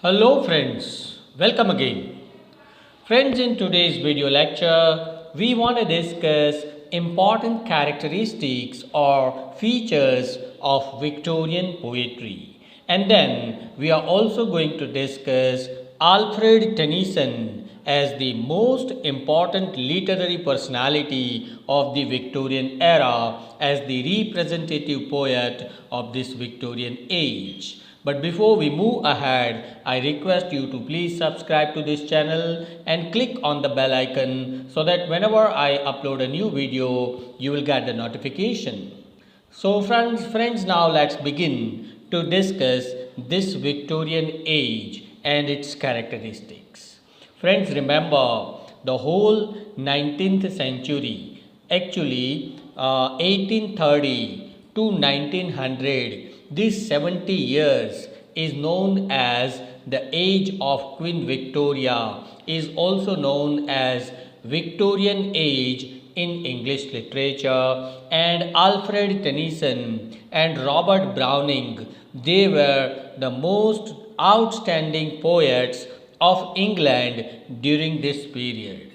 Hello friends, welcome again. Friends, in today's video lecture, we want to discuss important characteristics or features of Victorian poetry. And then we are also going to discuss Alfred Tennyson as the most important literary personality of the Victorian era as the representative poet of this Victorian age. But before we move ahead, I request you to please subscribe to this channel and click on the bell icon so that whenever I upload a new video, you will get the notification. So friends, now let's begin to discuss this Victorian age and its characteristics. Friends, remember the whole 19th century, actually 1830 to 1900, this 70 years is known as the age of Queen Victoria, is also known as Victorian Age in English literature, and Alfred Tennyson and Robert Browning, they were the most outstanding poets of England during this period.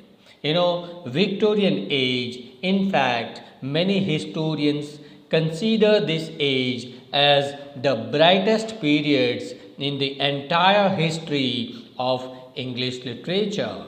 Victorian Age, in fact, many historians consider this age as the brightest periods in the entire history of English literature.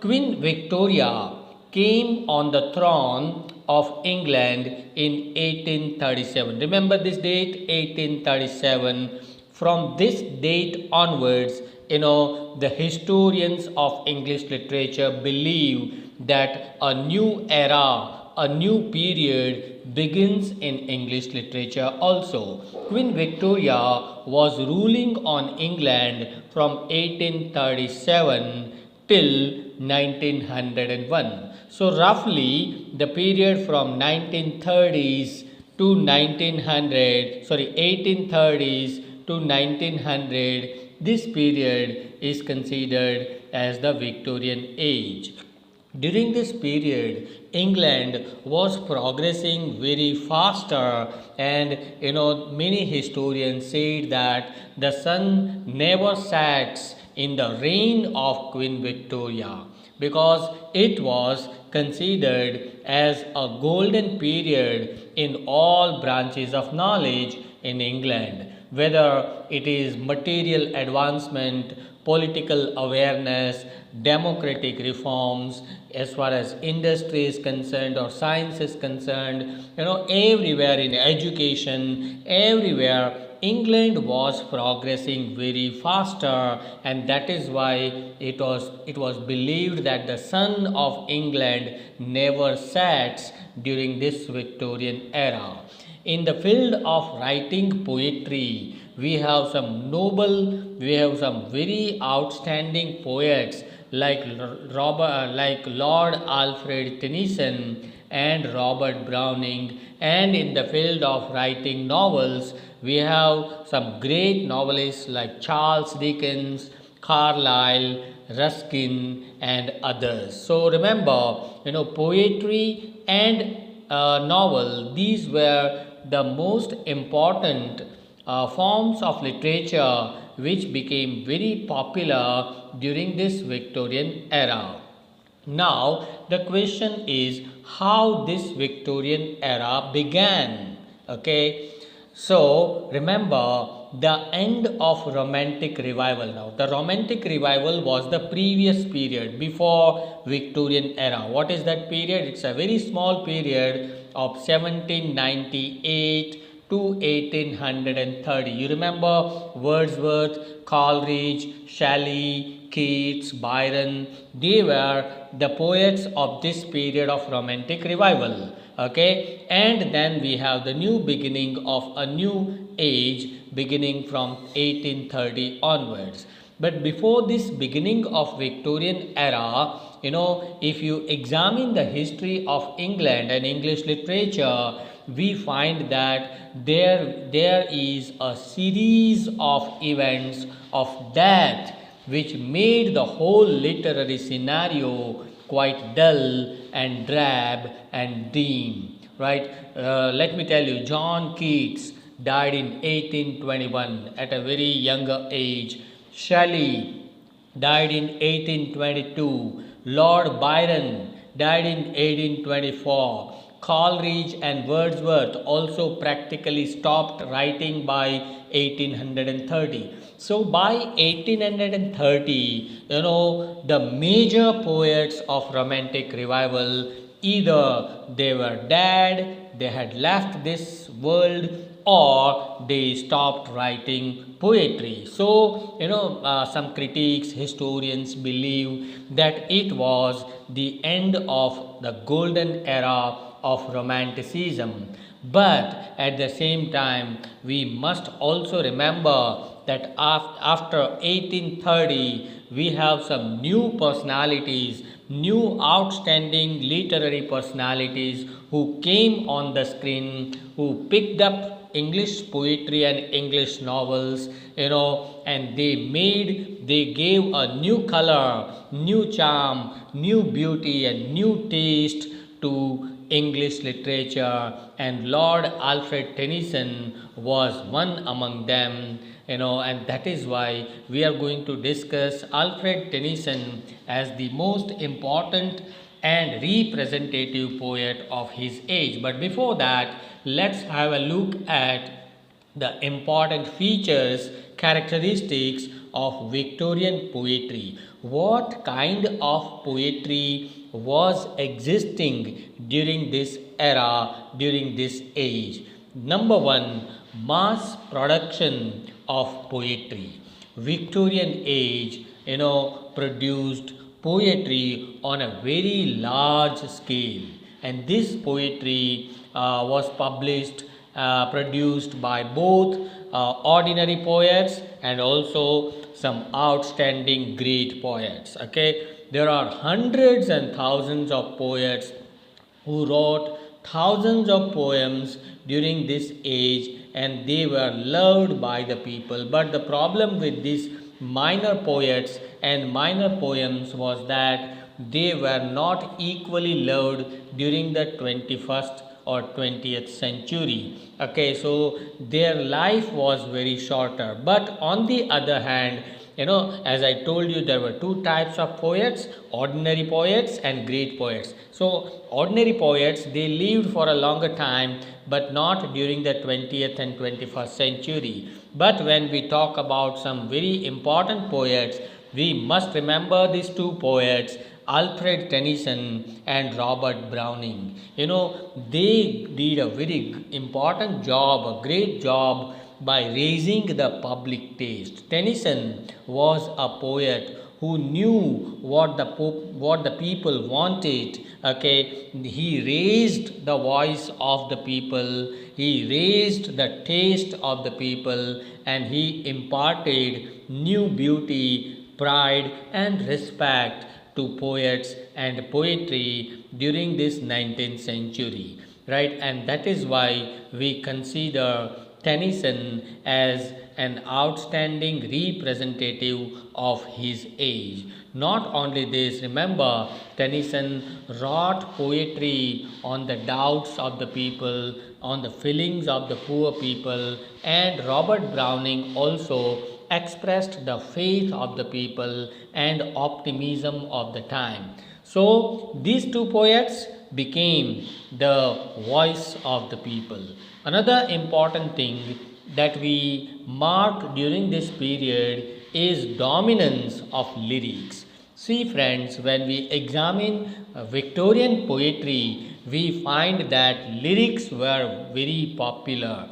Queen Victoria came on the throne of England in 1837. Remember this date, 1837. From this date onwards, the historians of English literature believe that a new era, a new period begins in English literature also. Queen Victoria was ruling on England from 1837 till 1901. So roughly the period from 1930s to 1830s to 1900, this period is considered as the Victorian Age. During this period, England was progressing very faster, and many historians said that the sun never sets in the reign of Queen Victoria because it was considered as a golden period in all branches of knowledge in England, whether it is material advancement, political awareness, democratic reforms, as far as industry is concerned or science is concerned, everywhere in education, everywhere England was progressing very faster, and that is why it was believed that the sun of England never sets during this Victorian era. In the field of writing poetry, we have some very outstanding poets like Lord Alfred Tennyson and Robert Browning, and in the field of writing novels, we have some great novelists like Charles Dickens, Carlyle, Ruskin, and others. So remember, poetry and novel, these were the most important forms of literature which became very popular during this Victorian era. Now, the question is how this Victorian era began. Okay, so remember the end of Romantic Revival. Now, the Romantic Revival was the previous period before Victorian era. What is that period? It's a very small period of 1798 to 1830. You remember Wordsworth, Coleridge, Shelley, Keats, Byron, they were the poets of this period of Romantic Revival. Okay, and then we have the new beginning of a new age beginning from 1830 onwards. But before this beginning of Victorian era, if you examine the history of England and English literature, we find that there is a series of events of death which made the whole literary scenario quite dull and drab and dim, right? Let me tell you, John Keats died in 1821 at a very younger age. Shelley died in 1822. Lord Byron died in 1824. Coleridge and Wordsworth also practically stopped writing by 1830. So by 1830, the major poets of Romantic revival, either they were dead, they had left this world, or they stopped writing poetry. So, some critics, historians believe that it was the end of the golden era of Romanticism. But at the same time, we must also remember that after 1830, we have some new personalities, new outstanding literary personalities who came on the screen, who picked up English poetry and English novels, and they gave a new color, new charm, new beauty, and new taste to English literature. And Lord Alfred Tennyson was one among them, and that is why we are going to discuss Alfred Tennyson as the most important and representative poet of his age. But before that, let's have a look at the important features, characteristics of Victorian poetry. What kind of poetry was existing during this era, during this age? Number one, mass production of poetry. Victorian age, produced poetry on a very large scale, and this poetry was produced by both ordinary poets and also some outstanding great poets. Okay, there are hundreds and thousands of poets who wrote thousands of poems during this age, and they were loved by the people. But the problem with these minor poets and minor poems was that they were not equally loved during the 21st or 20th century. Okay, so their life was very shorter. But on the other hand, as I told you, there were two types of poets: ordinary poets and great poets. So ordinary poets, they lived for a longer time, but not during the 20th and 21st century. But when we talk about some very important poets, we must remember these two poets, Alfred Tennyson and Robert Browning. They did a very important job, a great job, by raising the public taste. Tennyson was a poet who knew what the people wanted. Okay, he raised the voice of the people, he raised the taste of the people, and he imparted new beauty, pride, and respect to poets and poetry during this 19th century, right? And that is why we consider Tennyson as an outstanding representative of his age. Not only this, remember, Tennyson wrote poetry on the doubts of the people, on the feelings of the poor people, and Robert Browning also expressed the faith of the people and optimism of the time. So these two poets became the voice of the people. Another important thing that we mark during this period is dominance of lyrics. See friends, when we examine Victorian poetry, we find that lyrics were very popular.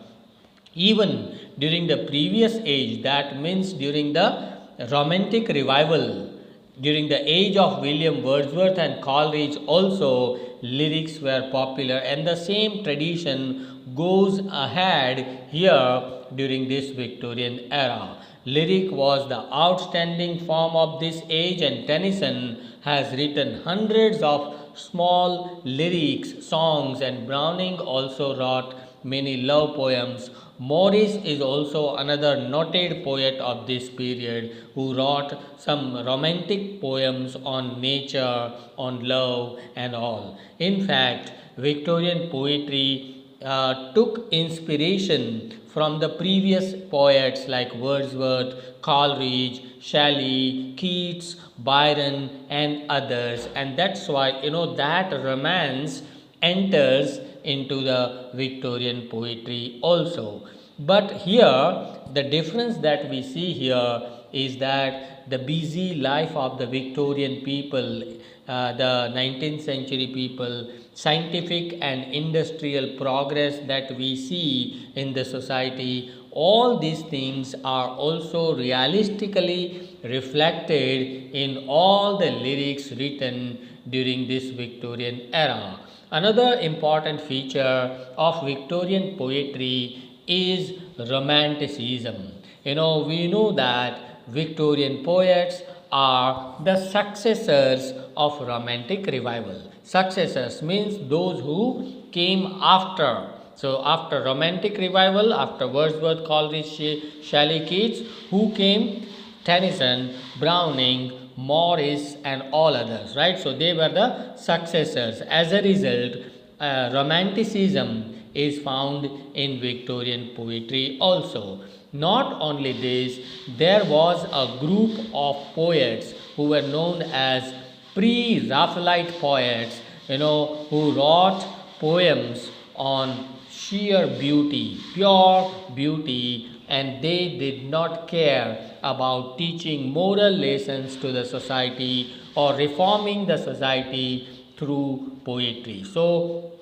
Even during the previous age, that means during the Romantic revival, during the age of William Wordsworth and Coleridge also, lyrics were popular, and the same tradition goes ahead here during this Victorian era. Lyric was the outstanding form of this age, and Tennyson has written hundreds of small lyrics, songs, and Browning also wrote many love poems. Morris is also another noted poet of this period who wrote some romantic poems on nature, on love, and all. In fact, Victorian poetry took inspiration from the previous poets like Wordsworth, Coleridge, Shelley, Keats, Byron, and others, and that's why that romance enters into the Victorian poetry also. But here, the difference that we see here is that the busy life of the Victorian people, the 19th century people, scientific and industrial progress that we see in the society, all these things are also realistically reflected in all the lyrics written during this Victorian era. Another important feature of Victorian poetry is Romanticism. We know that Victorian poets are the successors of Romantic revival. Successors means those who came after. So, after Romantic revival, after Wordsworth, Coleridge, Shelley, Keats, who came? Tennyson, Browning, Morris, and all others, right? So, they were the successors. As a result, Romanticism is found in Victorian poetry also. Not only this, there was a group of poets who were known as pre-Raphaelite poets, who wrote poems on sheer beauty, pure beauty, and they did not care about teaching moral lessons to the society or reforming the society through poetry. So,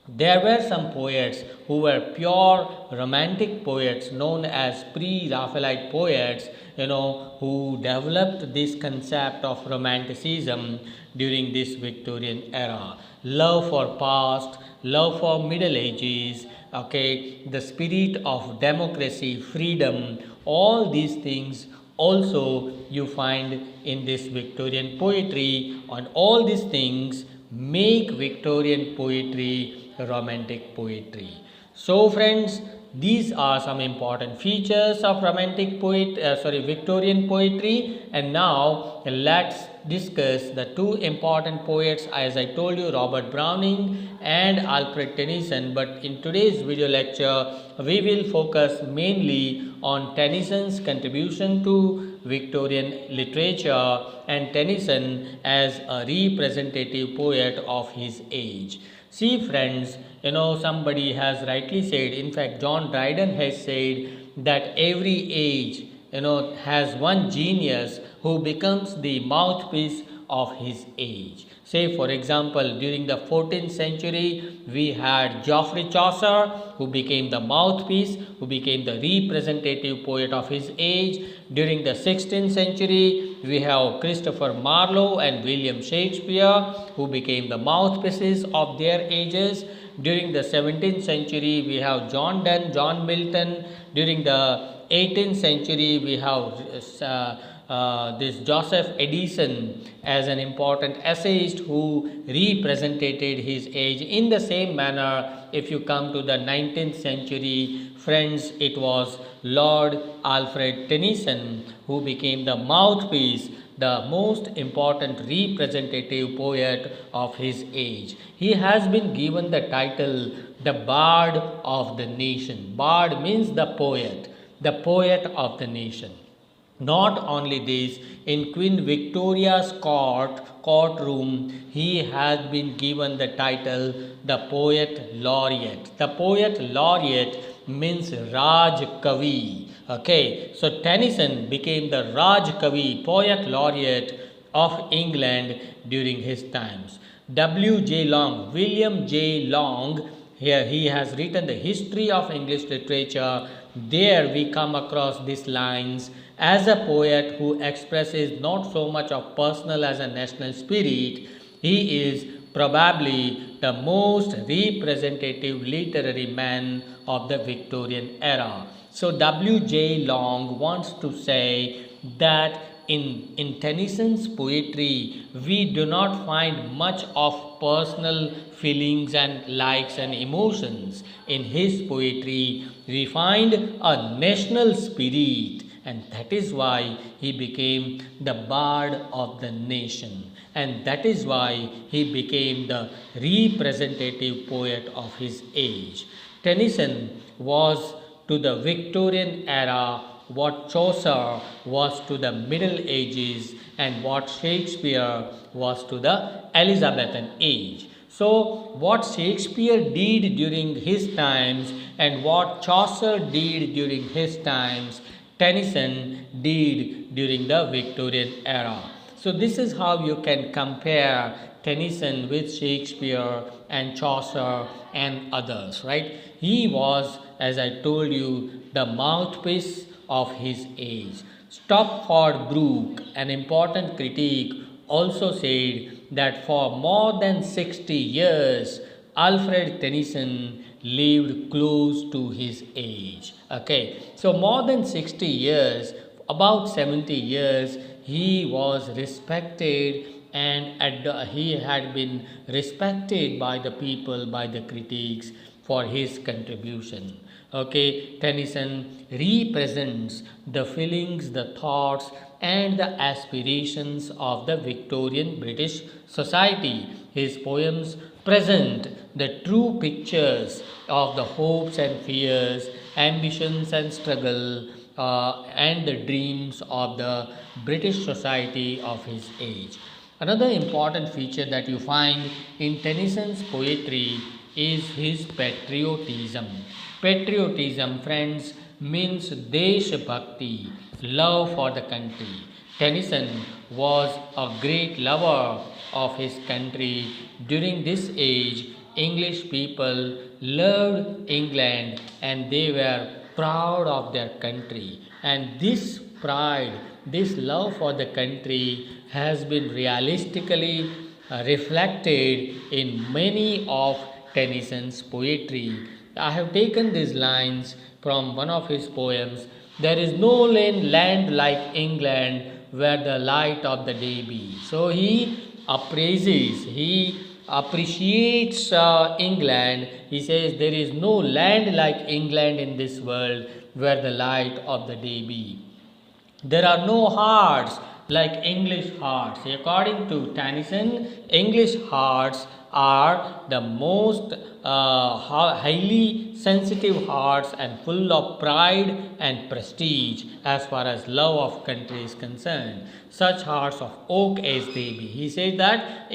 there were some poets who were pure romantic poets known as pre-Raphaelite poets, who developed this concept of romanticism during this Victorian era. Love for past, love for Middle Ages, the spirit of democracy, freedom, all these things also you find in this Victorian poetry, and all these things make Victorian poetry romantic poetry. So friends, these are some important features of Victorian poetry, and now let's discuss the two important poets, as I told you, Robert Browning and Alfred Tennyson. But in today's video lecture, we will focus mainly on Tennyson's contribution to Victorian literature and Tennyson as a representative poet of his age. See friends, somebody has rightly said, in fact John Dryden has said that every age, has one genius who becomes the mouthpiece of his age. Say for example, during the 14th century, we had Geoffrey Chaucer, who became the mouthpiece, who became the representative poet of his age. During the 16th century, we have Christopher Marlowe and William Shakespeare, who became the mouthpieces of their ages. During the 17th century, we have John Donne, John Milton. During the 18th century, we have this Joseph Addison as an important essayist who represented his age. In the same manner, if you come to the 19th century, friends, it was Lord Alfred Tennyson who became the mouthpiece, the most important representative poet of his age. He has been given the title the Bard of the Nation. Bard means the poet of the nation. Not only this, in Queen Victoria's courtroom, he has been given the title the Poet Laureate. The Poet Laureate means Raj Kavi. So Tennyson became the Raj Kavi, Poet Laureate of England during his times. William J. Long, here he has written the history of English literature. There we come across these lines: as a poet who expresses not so much of personal as a national spirit, he is probably the most representative literary man of the Victorian era. So W.J. Long wants to say that in Tennyson's poetry, we do not find much of personal feelings and likes and emotions. In his poetry, we find a national spirit, and that is why he became the bard of the nation, and that is why he became the representative poet of his age. Tennyson was to the Victorian era what Chaucer was to the Middle Ages and what Shakespeare was to the Elizabethan Age. So, what Shakespeare did during his times and what Chaucer did during his times, Tennyson did during the Victorian era. So, this is how you can compare Tennyson with Shakespeare and Chaucer and others, right? He was, as I told you, the mouthpiece of his age. Stopford Brooke, an important critic, also said that for more than 60 years, Alfred Tennyson lived close to his age. Okay, so more than 60 years, about 70 years, he was respected and he had been respected by the people, by the critics for his contribution. Okay, Tennyson represents the feelings, the thoughts, and the aspirations of the Victorian British society. His poems present the true pictures of the hopes and fears, ambitions and struggle, and the dreams of the British society of his age. Another important feature that you find in Tennyson's poetry is his patriotism. Patriotism, friends, means Desh Bhakti, love for the country. Tennyson was a great lover of his country. During this age, English people loved England and they were proud of their country. And this pride, this love for the country has been realistically reflected in many of Tennyson's poetry. I have taken these lines from one of his poems. There is no land like England where the light of the day be. So he appraises, he appreciates England. He says there is no land like England in this world where the light of the day be. There are no hearts like English hearts. According to Tennyson, English hearts are the most highly sensitive hearts and full of pride and prestige as far as love of country is concerned. Such hearts of oak as they be. He says that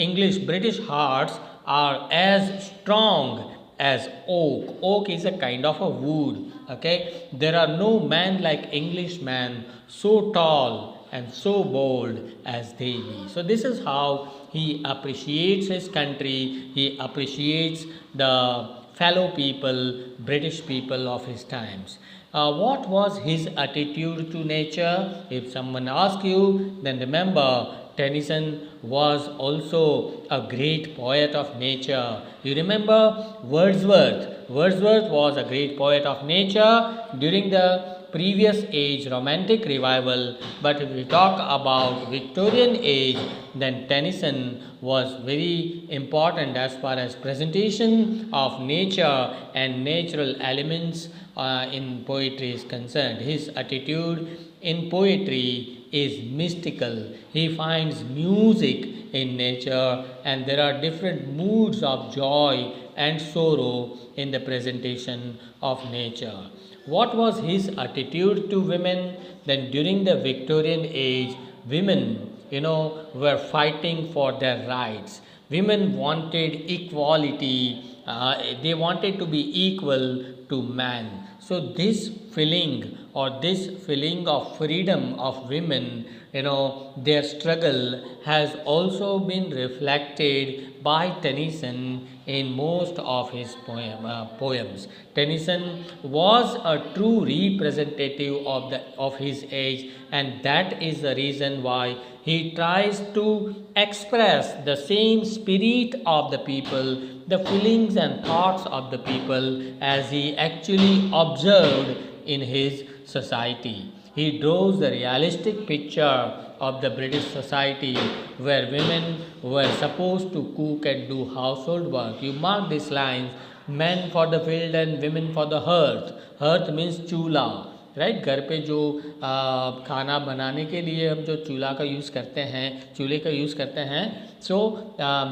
British hearts are as strong as oak. Oak is a kind of a wood. Okay, there are no man like Englishman so tall and so bold as they be. So this is how he appreciates his country. He appreciates the fellow people, British people of his times. What was his attitude to nature? If someone asks you, then remember Tennyson was also a great poet of nature. You remember Wordsworth. Wordsworth was a great poet of nature during the previous age romantic revival, but if we talk about Victorian age, then Tennyson was very important as far as presentation of nature and natural elements in poetry is concerned. His attitude in poetry is mystical. He finds music in nature and there are different moods of joy and sorrow in the presentation of nature. What was his attitude to women? Then during the Victorian age, women, were fighting for their rights. Women wanted equality. They wanted to be equal to man. So this feeling of freedom of women, their struggle has also been reflected by Tennyson in most of his poems. Tennyson was a true representative of his age, and that is the reason why he tries to express the same spirit of the people, the feelings and thoughts of the people as he actually observed in his society. He draws the realistic picture of the British society where women were supposed to cook and do household work. You mark these lines, men for the field and women for the hearth. Hearth means चूल्हा, right घर पे जो खाना बनाने के लिए हम जो चूल्हा का यूज़ करते हैं, चूल्हे का यूज़ करते हैं. So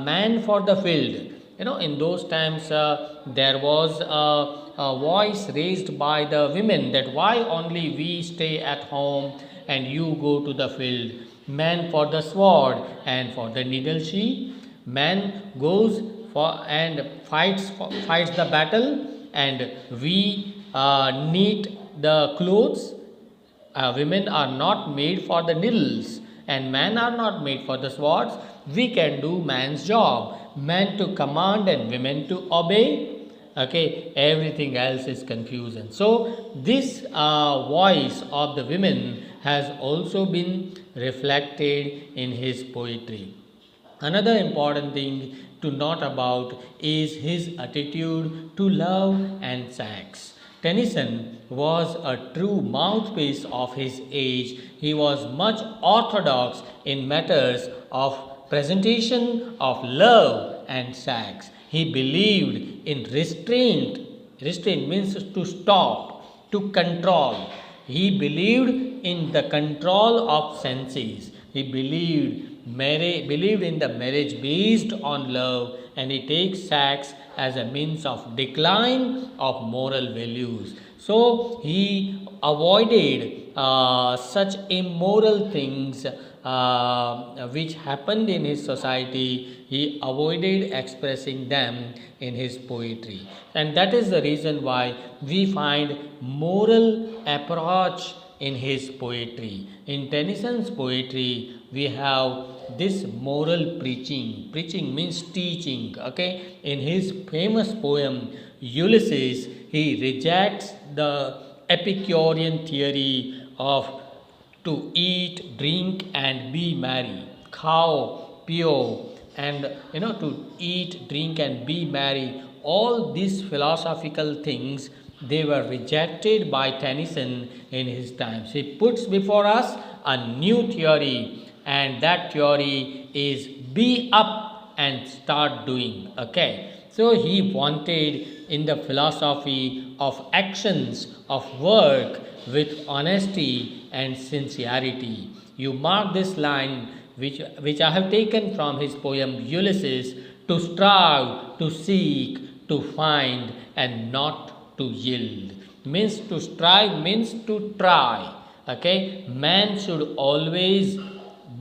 man for the field, in those times there was a voice raised by the women that why only we stay at home and you go to the field. Man for the sword and for the needle she. Man goes for and fights the battle, and we knit the clothes. Women are not made for the needles and men are not made for the swords. We can do man's job, men to command and women to obey. Okay, everything else is confusion. So this voice of the women has also been reflected in his poetry. Another important thing to note about is his attitude to love and sex. Tennyson was a true mouthpiece of his age. He was much orthodox in matters of presentation of love and sex. He believed in restraint. Restraint means to stop, to control. He believed in the control of senses. He believed in the marriage based on love, and he takes sex as a means of decline of moral values. So he avoided such immoral things which happened in his society. He avoided expressing them in his poetry, and that is the reason why we find moral approach in his poetry. In Tennyson's poetry, we have this moral preaching. Preaching means teaching. Okay, in his famous poem Ulysses, he rejects the Epicurean theory of to eat, drink, and be merry. Cow, pure, and to eat, drink, and be merry. All these philosophical things, they were rejected by Tennyson in his times. He puts before us a new theory, and that theory is be up and start doing. Okay, so he wanted in the philosophy of actions, of work with honesty and sincerity. You mark this line which I have taken from his poem Ulysses: to strive, to seek, to find, and not to yield. Means to strive means to try. Okay, man should always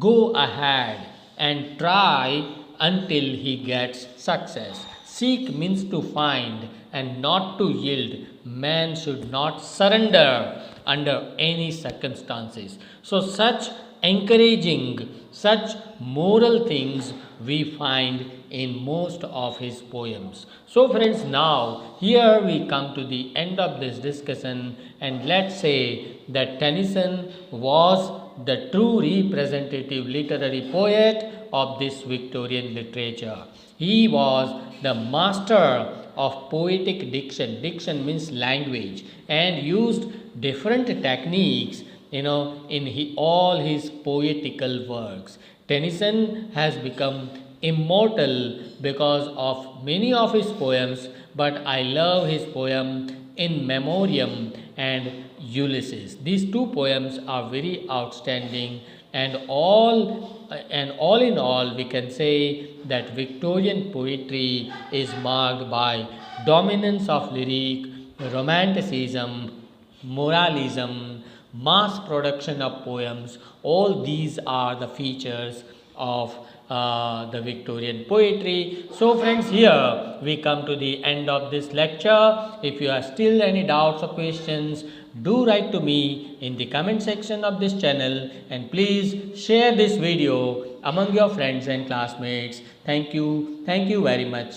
go ahead and try until he gets success. Seek means to find and not to yield. Man should not surrender under any circumstances. So such encouraging, such moral things we find in most of his poems. So friends, now here we come to the end of this discussion, and let's say that Tennyson was the true representative literary poet of this Victorian literature. He was the master of poetic diction. Diction means language, and used different techniques in all his poetical works. Tennyson has become immortal because of many of his poems, but I love his poem In Memoriam and Ulysses. These two poems are very outstanding, and all in all we can say that Victorian poetry is marked by dominance of lyric, romanticism, moralism, mass production of poems. All these are the features of the Victorian poetry. So friends, here we come to the end of this lecture. If you have still any doubts or questions, do write to me in the comment section of this channel, and please share this video among your friends and classmates. Thank you very much.